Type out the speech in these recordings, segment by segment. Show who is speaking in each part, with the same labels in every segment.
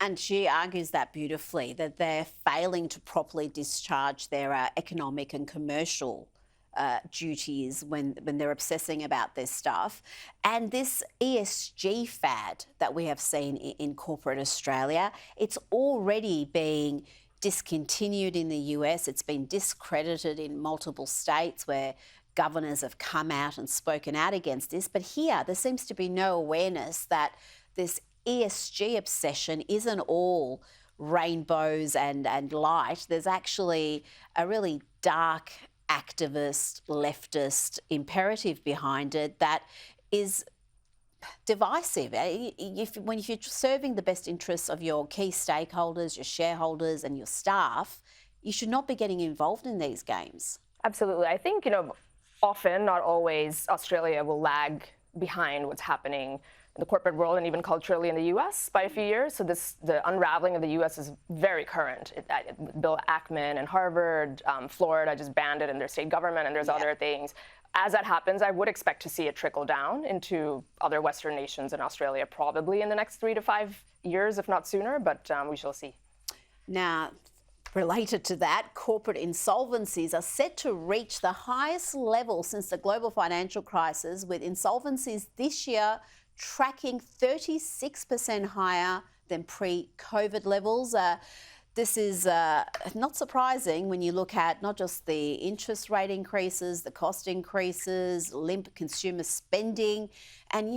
Speaker 1: And she argues that beautifully, that they're failing to properly discharge their economic and commercial duties when they're obsessing about this stuff. And this ESG fad that we have seen in corporate Australia, it's already being discontinued in the US. It's been discredited in multiple states where governors have come out and spoken out against this. But here, there seems to be no awareness that this ESG obsession isn't all rainbows and light. There's actually a really dark activist, leftist imperative behind it that is divisive. When you're serving the best interests of your key stakeholders, your shareholders and your staff, you should not be getting involved in these games.
Speaker 2: Absolutely. I think, often, not always, Australia will lag behind what's happening in the corporate world and even culturally in the US by a few years. So the unraveling of the US is very current. Bill Ackman and Harvard, Florida just banned it in their state government, and there's other things. As that happens, I would expect to see it trickle down into other Western nations and Australia probably in the next 3 to 5 years, if not sooner, but we shall see.
Speaker 1: Now, related to that, corporate insolvencies are set to reach the highest level since the global financial crisis, with insolvencies this year tracking 36% higher than pre-COVID levels. This is not surprising when you look at not just the interest rate increases, the cost increases, limp consumer spending. And,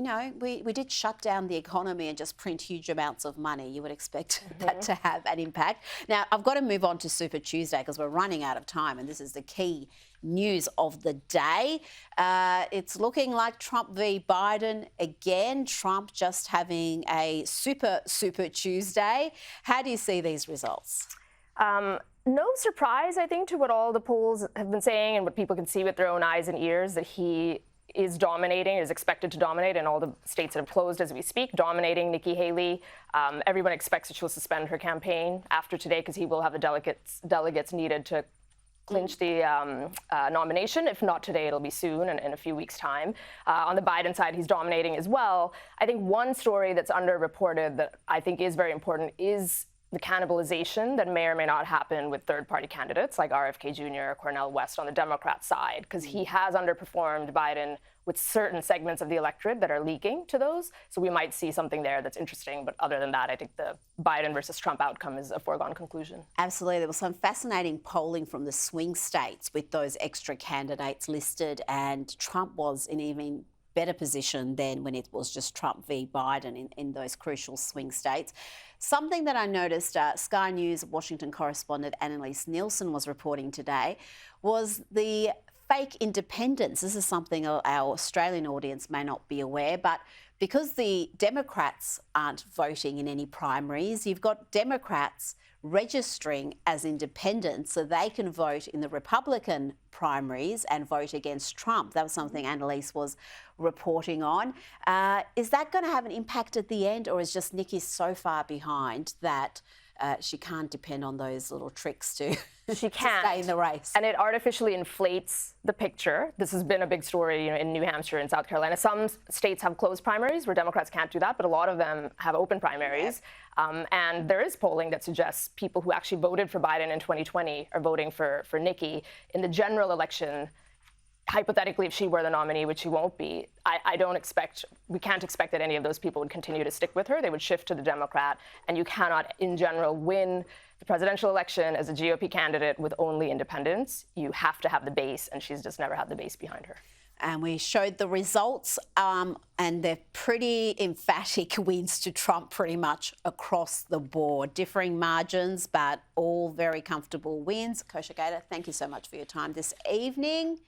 Speaker 1: we did shut down the economy and just print huge amounts of money. You would expect that to have an impact. Now, I've got to move on to Super Tuesday because we're running out of time, and this is the key news of the day. It's looking like Trump v. Biden again. Trump just having a super Tuesday. How do you see these results?
Speaker 2: No surprise, I think, to what all the polls have been saying and what people can see with their own eyes and ears, that he is dominating, is expected to dominate in all the states that have closed as we speak, dominating Nikki Haley. Everyone expects that she'll suspend her campaign after today because he will have the delegates needed to clinch the nomination. If not today, it'll be soon, in a few weeks' time. On the Biden side, he's dominating as well. I think one story that's underreported that I think is very important is the cannibalization that may or may not happen with third-party candidates like RFK Jr. or Cornel West on the Democrat side, because he has underperformed Biden with certain segments of the electorate that are leaking to those. So we might see something there that's interesting. But other than that, I think the Biden versus Trump outcome is a foregone conclusion.
Speaker 1: Absolutely. There was some fascinating polling from the swing states with those extra candidates listed, and Trump was in even better position than when it was just Trump v. Biden in those crucial swing states. Something that I noticed, Sky News Washington correspondent Annalise Nielsen was reporting today, was the fake independents. This is something our Australian audience may not be aware, but because the Democrats aren't voting in any primaries, you've got Democrats registering as independents so they can vote in the Republican primaries and vote against Trump. That was something Annalise was reporting on. Is that going to have an impact at the end, or is just Nikki so far behind that she can't depend on those little tricks to stay in the race?
Speaker 2: And it artificially inflates the picture. This has been a big story, in New Hampshire and South Carolina. Some states have closed primaries where Democrats can't do that, but a lot of them have open primaries. And there is polling that suggests people who actually voted for Biden in 2020 are voting for Nikki in the general election. Hypothetically, if she were the nominee, which she won't be, we can't expect that any of those people would continue to stick with her. They would shift to the Democrat, and you cannot, in general, win the presidential election as a GOP candidate with only independents. You have to have the base, and she's just never had the base behind her.
Speaker 1: And we showed the results, and they're pretty emphatic wins to Trump pretty much across the board. Differing margins, but all very comfortable wins. Kosha Gada, thank you so much for your time this evening.